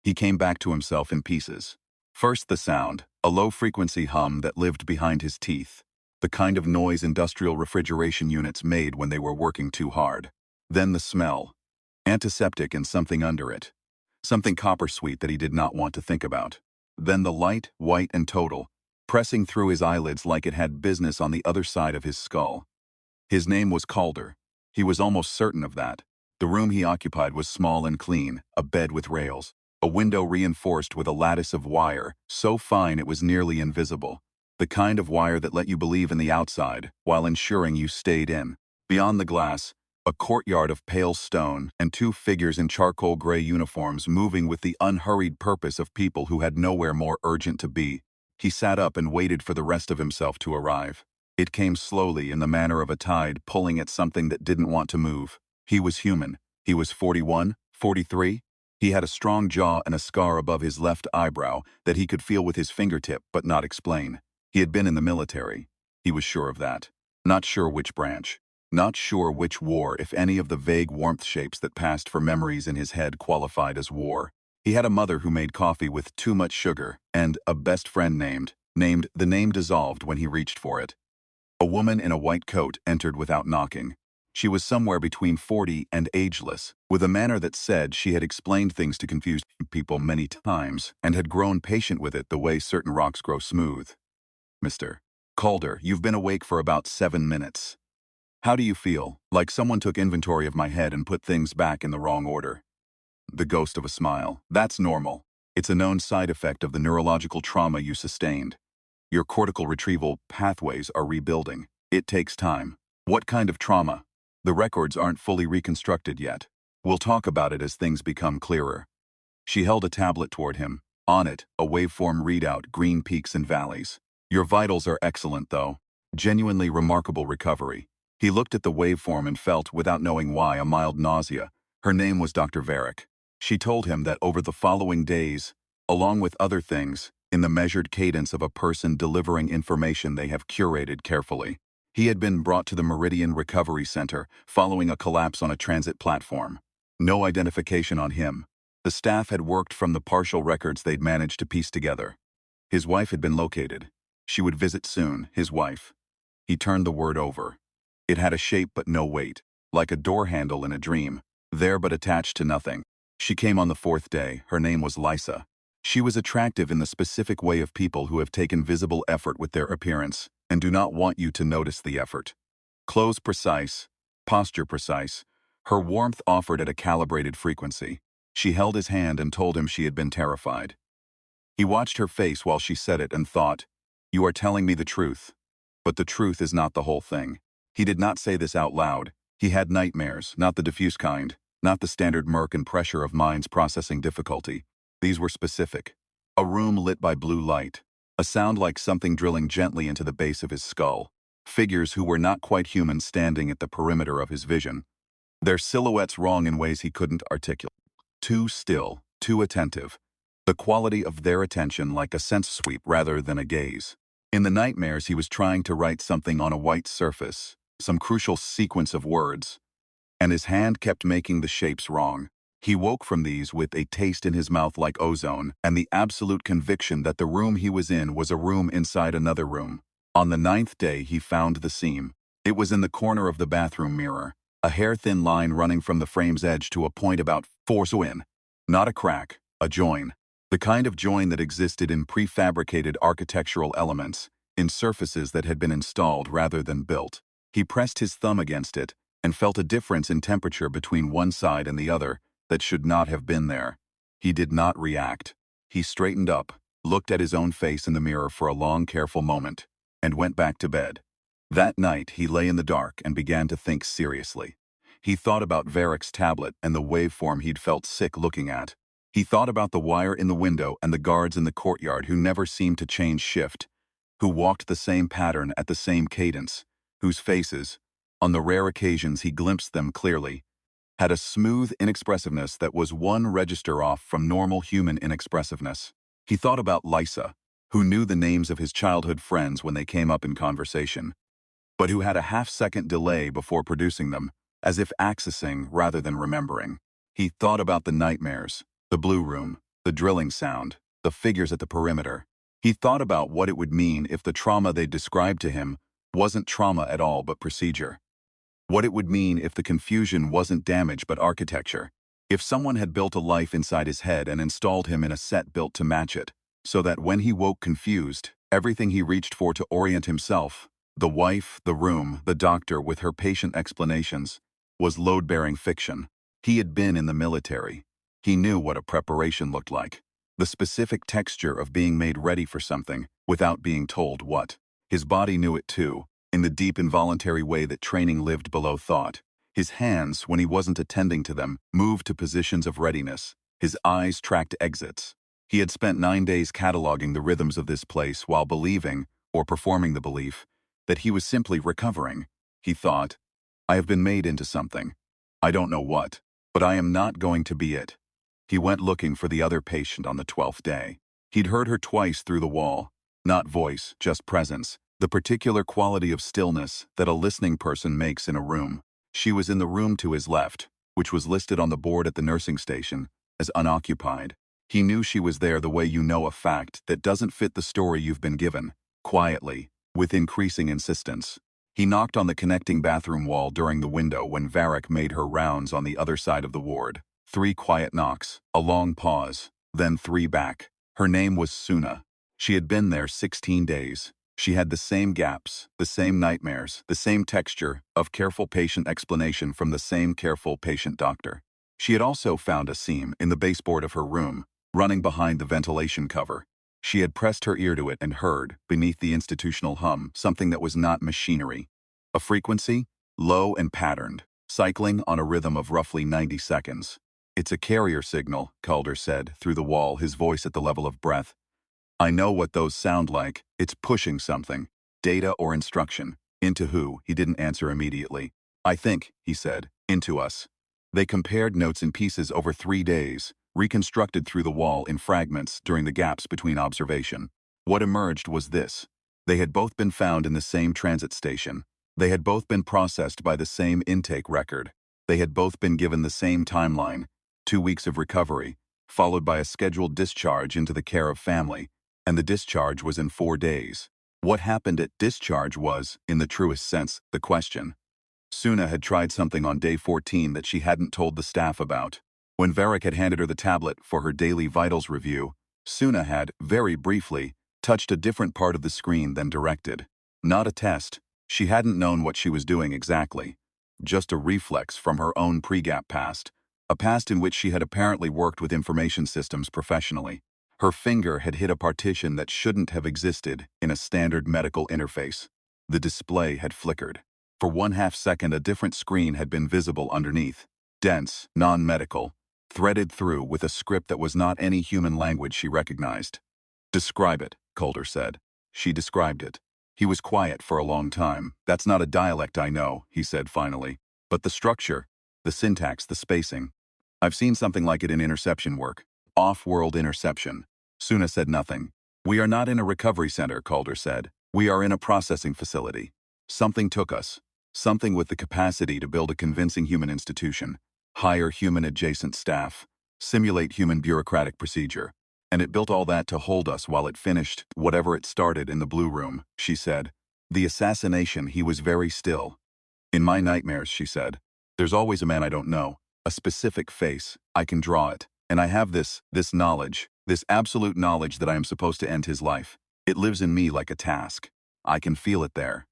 He came back to himself in pieces. First the sound, a low-frequency hum that lived behind his teeth, the kind of noise industrial refrigeration units made when they were working too hard. Then the smell, antiseptic and something under it, something copper-sweet that he did not want to think about. Then the light, white and total, pressing through his eyelids like it had business on the other side of his skull. His name was Calder. He was almost certain of that. The room he occupied was small and clean, a bed with rails, a window reinforced with a lattice of wire, so fine it was nearly invisible. The kind of wire that let you believe in the outside, while ensuring you stayed in. Beyond the glass, a courtyard of pale stone and two figures in charcoal gray uniforms moving with the unhurried purpose of people who had nowhere more urgent to be. He sat up and waited for the rest of himself to arrive. It came slowly in the manner of a tide pulling at something that didn't want to move. He was human. He was 41, 43. He had a strong jaw and a scar above his left eyebrow that he could feel with his fingertip but not explain. He had been in the military. He was sure of that. Not sure which branch. Not sure which war, if any of the vague warmth shapes that passed for memories in his head qualified as war. He had a mother who made coffee with too much sugar, and a best friend named, the name dissolved when he reached for it. A woman in a white coat entered without knocking. She was somewhere between 40 and ageless, with a manner that said she had explained things to confused people many times and had grown patient with it the way certain rocks grow smooth. Mr. Calder, you've been awake for about 7 minutes. How do you feel? Like someone took inventory of my head and put things back in the wrong order. The ghost of a smile. That's normal. It's a known side effect of the neurological trauma you sustained. Your cortical retrieval pathways are rebuilding. It takes time. What kind of trauma? The records aren't fully reconstructed yet. We'll talk about it as things become clearer. She held a tablet toward him. On it, a waveform readout, green peaks and valleys. Your vitals are excellent, though. Genuinely remarkable recovery. He looked at the waveform and felt, without knowing why, a mild nausea. Her name was Dr. Varick. She told him that over the following days, along with other things, in the measured cadence of a person delivering information they have curated carefully, he had been brought to the Meridian Recovery Center following a collapse on a transit platform. No identification on him. The staff had worked from the partial records they'd managed to piece together. His wife had been located. She would visit soon, his wife. He turned the word over. It had a shape but no weight, like a door handle in a dream, there but attached to nothing. She came on the 4th day. Her name was Lysa. She was attractive in the specific way of people who have taken visible effort with their appearance and do not want you to notice the effort. Clothes precise, posture precise, her warmth offered at a calibrated frequency. She held his hand and told him she had been terrified. He watched her face while she said it and thought, "You are telling me the truth." But the truth is not the whole thing. He did not say this out loud. He had nightmares, not the diffuse kind, not the standard murk and pressure of minds processing difficulty. These were specific. A room lit by blue light. A sound like something drilling gently into the base of his skull. Figures who were not quite human standing at the perimeter of his vision. Their silhouettes wrong in ways he couldn't articulate. Too still, too attentive. The quality of their attention like a sense sweep rather than a gaze. In the nightmares he was trying to write something on a white surface, some crucial sequence of words, and his hand kept making the shapes wrong. He woke from these with a taste in his mouth like ozone and the absolute conviction that the room he was in was a room inside another room. On the 9th day he found the seam. It was in the corner of the bathroom mirror, a hair-thin line running from the frame's edge to a point about 4 so in. Not a crack, a join. The kind of join that existed in prefabricated architectural elements, in surfaces that had been installed rather than built. He pressed his thumb against it and felt a difference in temperature between one side and the other that should not have been there. He did not react. He straightened up, looked at his own face in the mirror for a long, careful moment, and went back to bed. That night, he lay in the dark and began to think seriously. He thought about Varick's tablet and the waveform he'd felt sick looking at. He thought about the wire in the window and the guards in the courtyard who never seemed to change shift, who walked the same pattern at the same cadence, whose faces, on the rare occasions he glimpsed them clearly, had a smooth inexpressiveness that was one register off from normal human inexpressiveness. He thought about Lysa, who knew the names of his childhood friends when they came up in conversation, but who had a half-second delay before producing them, as if accessing rather than remembering. He thought about the nightmares, the blue room, the drilling sound, the figures at the perimeter. He thought about what it would mean if the trauma they described to him wasn't trauma at all but procedure. What it would mean if the confusion wasn't damage but architecture. If someone had built a life inside his head and installed him in a set built to match it, so that when he woke confused, everything he reached for to orient himself, the wife, the room, the doctor with her patient explanations, was load-bearing fiction. He had been in the military. He knew what a preparation looked like. The specific texture of being made ready for something without being told what. His body knew it too, in the deep involuntary way that training lived below thought. His hands, when he wasn't attending to them, moved to positions of readiness. His eyes tracked exits. He had spent 9 days cataloging the rhythms of this place while believing, or performing the belief, that he was simply recovering. He thought, I have been made into something. I don't know what, but I am not going to be it. He went looking for the other patient on the 12th day. He'd heard her twice through the wall. Not voice, just presence. The particular quality of stillness that a listening person makes in a room. She was in the room to his left, which was listed on the board at the nursing station as unoccupied. He knew she was there the way you know a fact that doesn't fit the story you've been given, quietly, with increasing insistence. He knocked on the connecting bathroom wall during the window when Varric made her rounds on the other side of the ward. 3 quiet knocks, a long pause, then 3 back. Her name was Suna. She had been there 16 days. She had the same gaps, the same nightmares, the same texture of careful patient explanation from the same careful patient doctor. She had also found a seam in the baseboard of her room, running behind the ventilation cover. She had pressed her ear to it and heard, beneath the institutional hum, something that was not machinery. A frequency, low and patterned, cycling on a rhythm of roughly 90 seconds. It's a carrier signal, Calder said, through the wall, his voice at the level of breath. I know what those sound like. It's pushing something. Data or instruction. Into who? He didn't answer immediately. I think, he said, into us. They compared notes in pieces over 3 days, reconstructed through the wall in fragments during the gaps between observation. What emerged was this. They had both been found in the same transit station. They had both been processed by the same intake record. They had both been given the same timeline, 2 weeks of recovery, followed by a scheduled discharge into the care of family, and the discharge was in 4 days. What happened at discharge was, in the truest sense, the question. Suna had tried something on day 14 that she hadn't told the staff about. When Varric had handed her the tablet for her daily vitals review, Suna had, very briefly, touched a different part of the screen than directed. Not a test. She hadn't known what she was doing exactly. Just a reflex from her own pre-gap past, a past in which she had apparently worked with information systems professionally. Her finger had hit a partition that shouldn't have existed in a standard medical interface. The display had flickered. For 1/2 second, a different screen had been visible underneath. Dense, non-medical, threaded through with a script that was not any human language she recognized. Describe it, Calder said. She described it. He was quiet for a long time. That's not a dialect I know, he said finally. But the structure, the syntax, the spacing. I've seen something like it in interception work. Off-world interception. Suna said nothing. We are not in a recovery center, Calder said. We are in a processing facility. Something took us. Something with the capacity to build a convincing human institution, hire human-adjacent staff, simulate human bureaucratic procedure. And it built all that to hold us while it finished whatever it started in the blue room, she said. The assassination, he was very still. In my nightmares, she said, there's always a man I don't know, a specific face. I can draw it. And I have this knowledge, this absolute knowledge that I am supposed to end his life. It lives in me like a task. I can feel it there.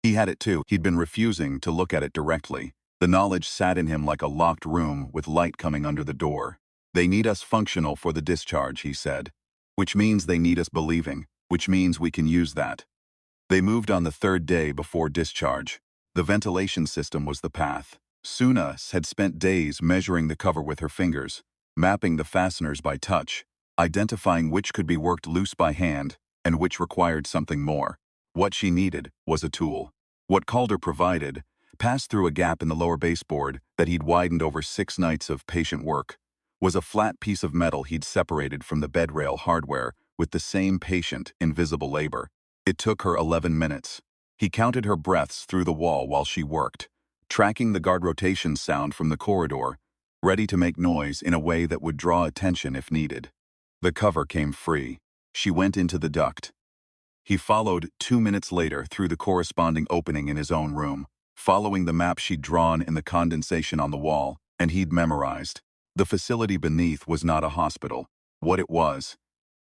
He had it too. He'd been refusing to look at it directly. The knowledge sat in him like a locked room with light coming under the door. They need us functional for the discharge, he said. Which means they need us believing, which means we can use that. They moved on the 3rd day before discharge. The ventilation system was the path. Suna had spent days measuring the cover with her fingers, mapping the fasteners by touch, identifying which could be worked loose by hand and which required something more. What she needed was a tool. What Calder provided passed through a gap in the lower baseboard that he'd widened over 6 nights of patient work, was a flat piece of metal he'd separated from the bed rail hardware with the same patient, invisible labor. It took her 11 minutes. He counted her breaths through the wall while she worked, tracking the guard rotation sound from the corridor, ready to make noise in a way that would draw attention if needed. The cover came free. She went into the duct. He followed 2 minutes later through the corresponding opening in his own room, following the map she'd drawn in the condensation on the wall, and he'd memorized. The facility beneath was not a hospital. What it was,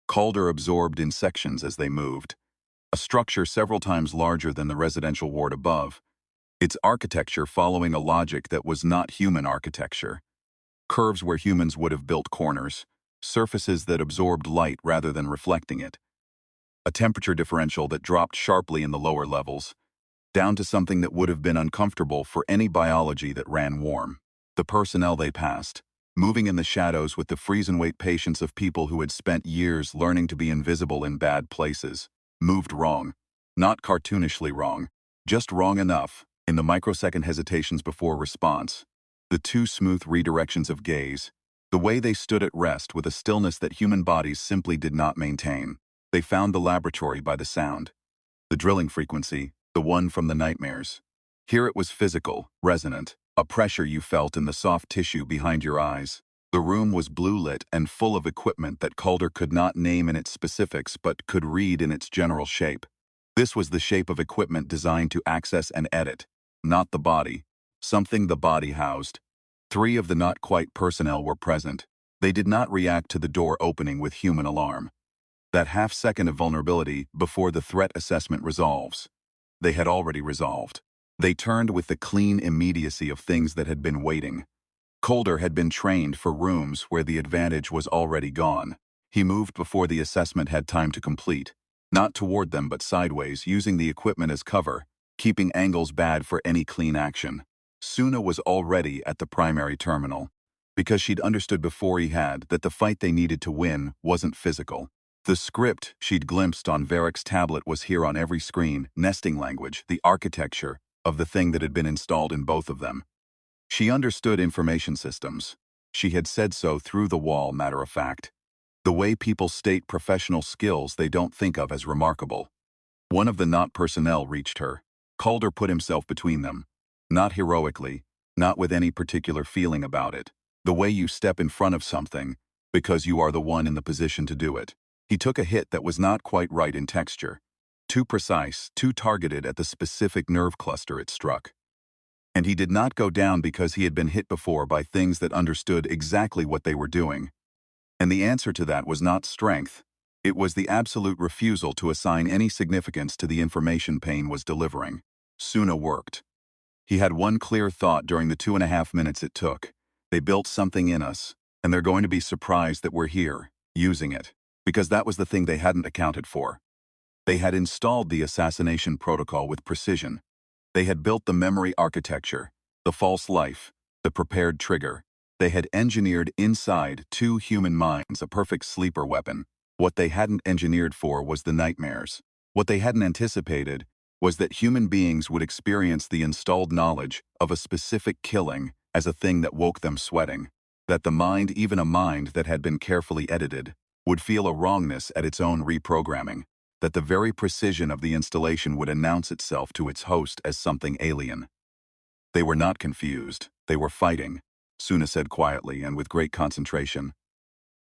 Calder absorbed in sections as they moved. A structure several times larger than the residential ward above, its architecture following a logic that was not human architecture. Curves where humans would have built corners, surfaces that absorbed light rather than reflecting it, a temperature differential that dropped sharply in the lower levels, down to something that would have been uncomfortable for any biology that ran warm. The personnel they passed, moving in the shadows with the freeze-and-wait patience of people who had spent years learning to be invisible in bad places, moved wrong. Not cartoonishly wrong, just wrong enough, in the microsecond hesitations before response. The two smooth redirections of gaze, the way they stood at rest with a stillness that human bodies simply did not maintain. They found the laboratory by the sound. The drilling frequency, the one from the nightmares. Here it was physical, resonant, a pressure you felt in the soft tissue behind your eyes. The room was blue-lit and full of equipment that Calder could not name in its specifics but could read in its general shape. This was the shape of equipment designed to access and edit, not the body, something the body housed. 3 of the not-quite personnel were present. They did not react to the door opening with human alarm. That half-second of vulnerability before the threat assessment resolves. They had already resolved. They turned with the clean immediacy of things that had been waiting. Calder had been trained for rooms where the advantage was already gone. He moved before the assessment had time to complete. Not toward them but sideways, using the equipment as cover, keeping angles bad for any clean action. Suna was already at the primary terminal, because she'd understood before he had that the fight they needed to win wasn't physical. The script she'd glimpsed on Varric's tablet was here on every screen, nesting language, the architecture of the thing that had been installed in both of them. She understood information systems. She had said so through the wall, matter of fact. The way people state professional skills they don't think of as remarkable. One of the not personnel reached her. Calder put himself between them. Not heroically, not with any particular feeling about it. The way you step in front of something, because you are the one in the position to do it. He took a hit that was not quite right in texture. Too precise, too targeted at the specific nerve cluster it struck. And he did not go down because he had been hit before by things that understood exactly what they were doing. And the answer to that was not strength. It was the absolute refusal to assign any significance to the information pain was delivering. Suna worked. He had one clear thought during the 2.5 minutes it took. They built something in us, and they're going to be surprised that we're here, using it. Because that was the thing they hadn't accounted for. They had installed the assassination protocol with precision. They had built the memory architecture, the false life, the prepared trigger. They had engineered inside 2 human minds a perfect sleeper weapon. What they hadn't engineered for was the nightmares. What they hadn't anticipated was that human beings would experience the installed knowledge of a specific killing as a thing that woke them sweating. That the mind, even a mind that had been carefully edited, would feel a wrongness at its own reprogramming, that the very precision of the installation would announce itself to its host as something alien. They were not confused, they were fighting, Suna said quietly and with great concentration.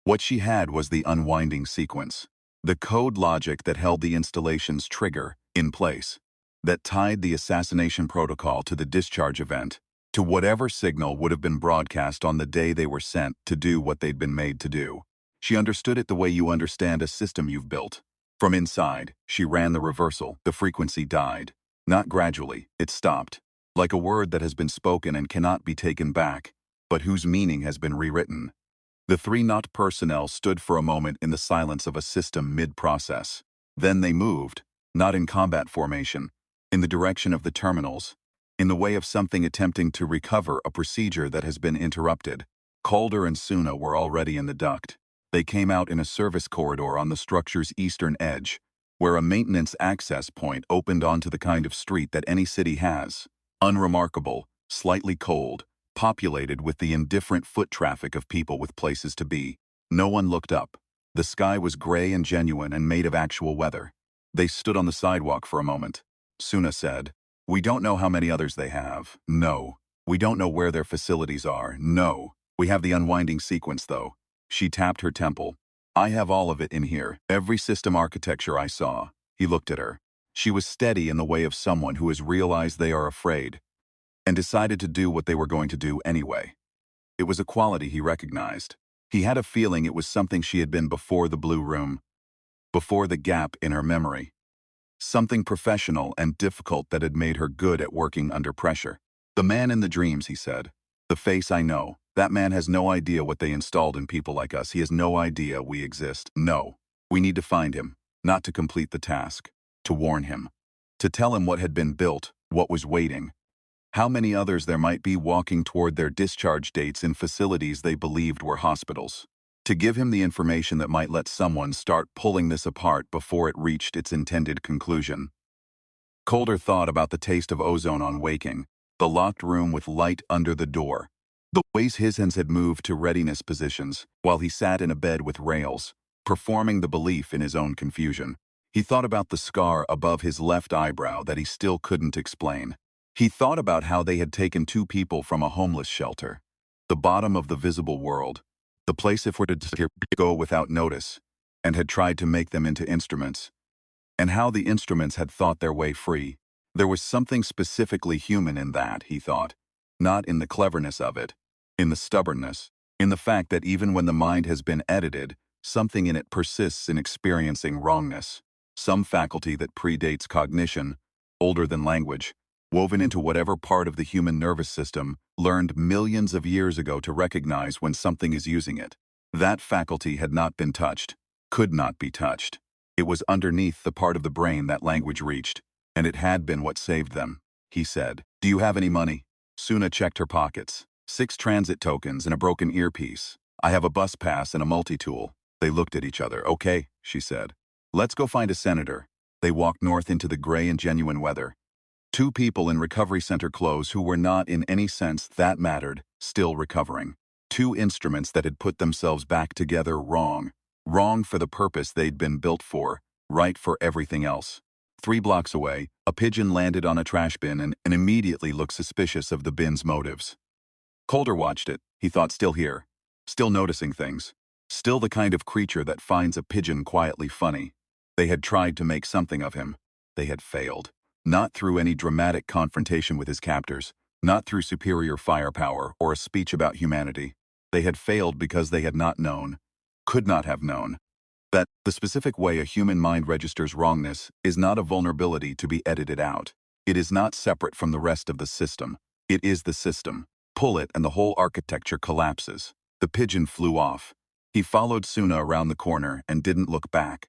What she had was the unwinding sequence, the code logic that held the installation's trigger in place, that tied the assassination protocol to the discharge event, to whatever signal would have been broadcast on the day they were sent to do what they'd been made to do. She understood it the way you understand a system you've built. From inside, she ran the reversal. The frequency died. Not gradually, it stopped. Like a word that has been spoken and cannot be taken back, but whose meaning has been rewritten. The 3 not personnel stood for a moment in the silence of a system mid-process. Then they moved, not in combat formation, in the direction of the terminals, in the way of something attempting to recover a procedure that has been interrupted. Calder and Suna were already in the duct. They came out in a service corridor on the structure's eastern edge, where a maintenance access point opened onto the kind of street that any city has. Unremarkable, slightly cold, populated with the indifferent foot traffic of people with places to be. No one looked up. The sky was gray and genuine and made of actual weather. They stood on the sidewalk for a moment. Suna said, "We don't know how many others they have. No. We don't know where their facilities are. No. We have the unwinding sequence, though. She tapped her temple. I have all of it in here, every system architecture I saw. He looked at her. She was steady in the way of someone who has realized they are afraid and decided to do what they were going to do anyway. It was a quality he recognized. He had a feeling it was something she had been before the blue room, before the gap in her memory. Something professional and difficult that had made her good at working under pressure. The man in the dreams, he said. The face I know. That man has no idea what they installed in people like us. He has no idea we exist. No. We need to find him. Not to complete the task. To warn him. To tell him what had been built, what was waiting. How many others there might be walking toward their discharge dates in facilities they believed were hospitals. To give him the information that might let someone start pulling this apart before it reached its intended conclusion. Calder thought about the taste of ozone on waking, the locked room with light under the door, the ways his hands had moved to readiness positions while he sat in a bed with rails, performing the belief in his own confusion. He thought about the scar above his left eyebrow that he still couldn't explain. He thought about how they had taken two people from a homeless shelter, the bottom of the visible world, the place if we're to go without notice, and had tried to make them into instruments, and how the instruments had thought their way free. There was something specifically human in that, he thought, not in the cleverness of it, in the stubbornness, in the fact that even when the mind has been edited, something in it persists in experiencing wrongness, some faculty that predates cognition, older than language, woven into whatever part of the human nervous system, learned millions of years ago to recognize when something is using it. That faculty had not been touched, could not be touched. It was underneath the part of the brain that language reached, and it had been what saved them. He said, "Do you have any money?" Suna checked her pockets. 6 transit tokens and a broken earpiece. I have a bus pass and a multi-tool. They looked at each other. Okay, she said. Let's go find a senator. They walked north into the gray and genuine weather. 2 people in recovery center clothes who were not in any sense that mattered, still recovering. 2 instruments that had put themselves back together wrong. Wrong for the purpose they'd been built for, right for everything else. 3 blocks away, a pigeon landed on a trash bin and immediately looked suspicious of the bin's motives. Calder watched it, he thought, still here. Still noticing things. Still the kind of creature that finds a pigeon quietly funny. They had tried to make something of him. They had failed. Not through any dramatic confrontation with his captors, not through superior firepower or a speech about humanity. They had failed because they had not known, could not have known, that the specific way a human mind registers wrongness is not a vulnerability to be edited out. It is not separate from the rest of the system. It is the system. Pull it and the whole architecture collapses. The pigeon flew off. He followed Suna around the corner and didn't look back.